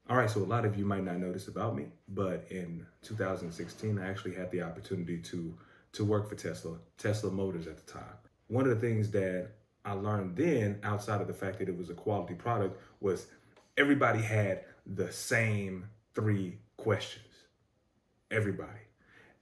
All right, so a lot of you might not know this about me, but in 2016, I actually had the opportunity to work for Tesla Motors at the time. One of the things that I learned then, outside of the fact that it was a quality product, was everybody had the same three questions. Everybody.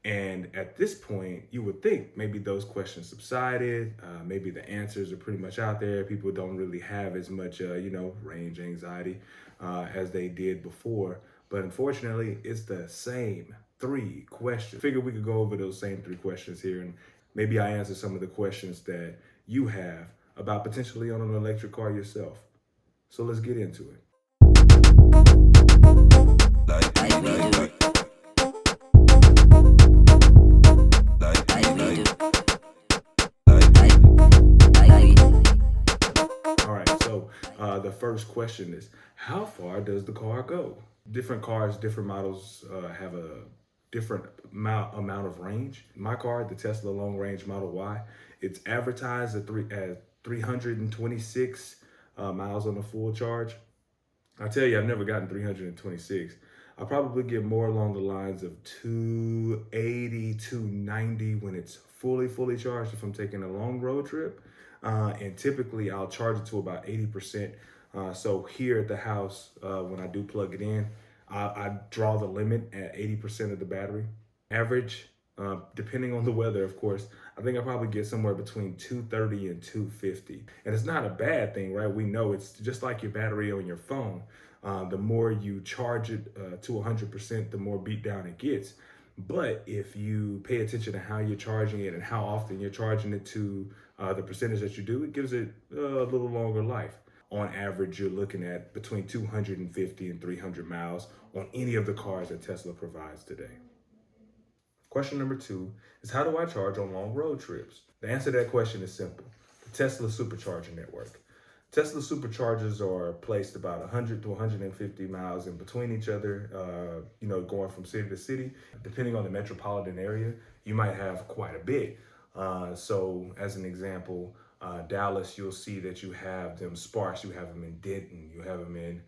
And at this point, you would think maybe those questions subsided. Maybe the answers are pretty much out there. People don't really have as much, range anxiety as they did before. But unfortunately, it's the same three questions. Figure we could go over those same three questions here, and maybe I answer some of the questions that you have about potentially on an electric car yourself. So let's get into it. All right, so the first question is, how far does the car go? Different cars, different models have a different amount of range. My car, the Tesla long range Model Y, it's advertised at 326 miles on a full charge. I tell you, I've never gotten 326. I probably get more along the lines of 280, 290 when it's fully charged if I'm taking a long road trip. And typically I'll charge it to about 80%. So here at the house, when I do plug it in, I draw the limit at 80% of the battery. Average, depending on the weather, of course, I think I probably get somewhere between 230 and 250. And it's not a bad thing, right? We know it's just like your battery on your phone. The more you charge it to 100%, the more beat down it gets. But if you pay attention to how you're charging it and how often you're charging it to the percentage that you do, it gives it a little longer life. On average, you're looking at between 250 and 300 miles on any of the cars that Tesla provides today. Question number two is, how do I charge on long road trips? The answer to that question is simple. The Tesla Supercharging Network. Tesla superchargers are placed about 100 to 150 miles in between each other, going from city to city. Depending on the metropolitan area, you might have quite a bit. So as an example, Dallas, you'll see that you have them sparse. You have them in Denton, you have them in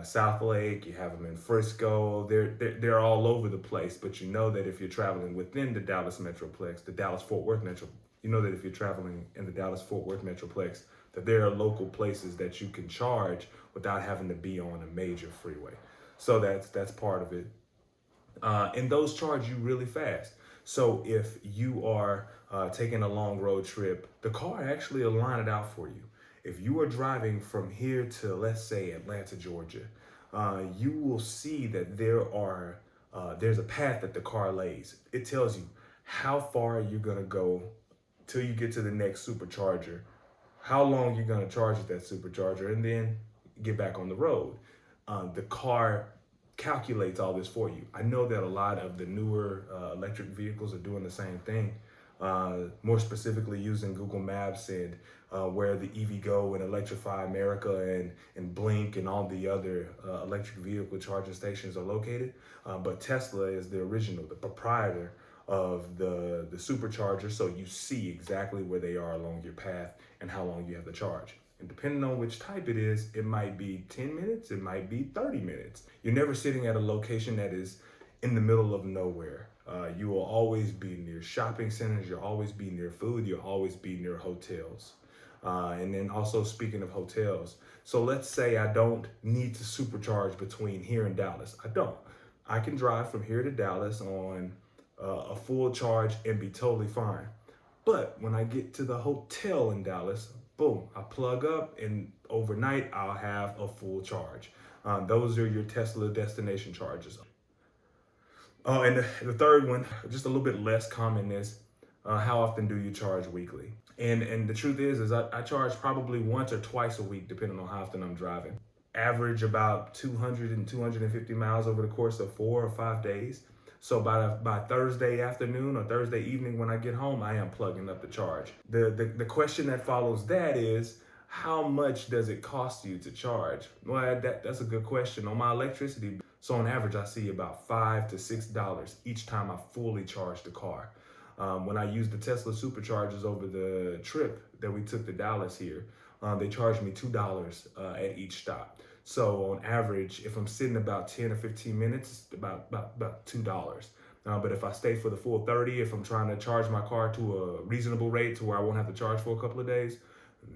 South Lake, you have them in Frisco. They're all over the place. But you know that if you're traveling within the Dallas Metroplex, the Dallas Fort Worth Metro, you know that if you're traveling in the Dallas Fort Worth Metroplex, that there are local places that you can charge without having to be on a major freeway. So that's part of it. And those charge you really fast. So if you are taking a long road trip, the car actually will line it out for you. If you are driving from here to, let's say, Atlanta, Georgia, you will see that there's a path that the car lays. It tells you how far you're gonna go till you get to the next supercharger, how long you're gonna charge at that supercharger, and then get back on the road. The car calculates all this for you. I know that a lot of the newer electric vehicles are doing the same thing, more specifically using Google Maps and where the EVgo and Electrify America and Blink and all the other electric vehicle charging stations are located. But Tesla is the original, the proprietor of the supercharger, so you see exactly where they are along your path and how long you have to charge. And depending on which type it is, it might be 10 minutes, it might be 30 minutes. You're never sitting at a location that is in the middle of nowhere. You will always be near shopping centers, you'll always be near food, you'll always be near hotels. And then also, speaking of hotels, so let's say I don't need to supercharge between here and Dallas. I don't. I can drive from here to Dallas on a full charge and be totally fine. But when I get to the hotel in Dallas, boom, I plug up and overnight I'll have a full charge. Those are your Tesla destination charges. Oh, and the third one, just a little bit less common, is how often do you charge weekly? And the truth is I charge probably once or twice a week, depending on how often I'm driving. Average about 200 and 250 miles over the course of 4 or 5 days. So by Thursday afternoon or Thursday evening when I get home, I am plugging up the charge. The question that follows that is, how much does it cost you to charge? Well, that's a good question. On my electricity, so on average, I see about $5 to $6 each time I fully charge the car. When I used the Tesla superchargers over the trip that we took to Dallas here, they charged me $2 at each stop. So on average, if I'm sitting about 10 or 15 minutes, it's about $2. But if I stay for the full 30, if I'm trying to charge my car to a reasonable rate to where I won't have to charge for a couple of days,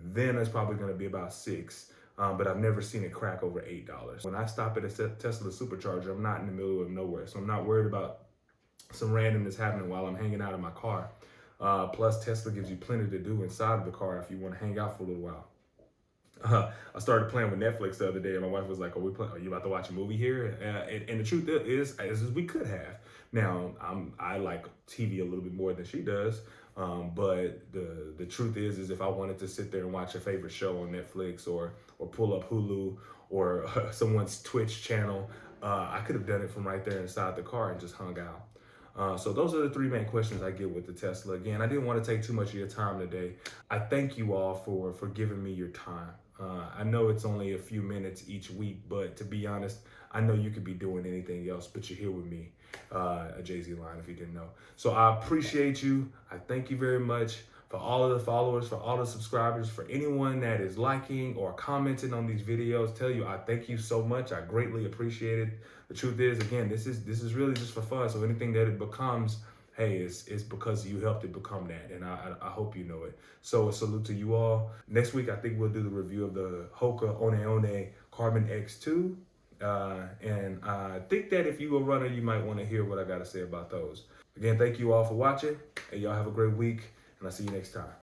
then it's probably going to be about 6. But I've never seen it crack over $8. When I stop at a Tesla supercharger, I'm not in the middle of nowhere, so I'm not worried about some randomness happening while I'm hanging out in my car. Plus, Tesla gives you plenty to do inside of the car if you want to hang out for a little while. I started playing with Netflix the other day, and my wife was like, Are you about to watch a movie here?" And the truth is we could have. Now, I like TV a little bit more than she does, but the truth is if I wanted to sit there and watch a favorite show on Netflix or pull up Hulu or someone's Twitch channel, I could have done it from right there inside the car and just hung out. So those are the 3 main questions I get with the Tesla. Again, I didn't want to take too much of your time today. I thank you all for giving me your time. I know it's only a few minutes each week, but to be honest, I know you could be doing anything else, but you're here with me, a Jay-Z line if you didn't know. So I appreciate you. I thank you very much for all of the followers, for all the subscribers, for anyone that is liking or commenting on these videos. Tell you, I thank you so much. I greatly appreciate it. The truth is, again, this is really just for fun. So anything that it becomes, hey, it's because you helped it become that, and I hope you know it. So a salute to you all. Next week, I think we'll do the review of the Hoka One Carbon X2. And I think that if you're a runner, you might want to hear what I got to say about those. Again, thank you all for watching, and y'all have a great week, and I'll see you next time.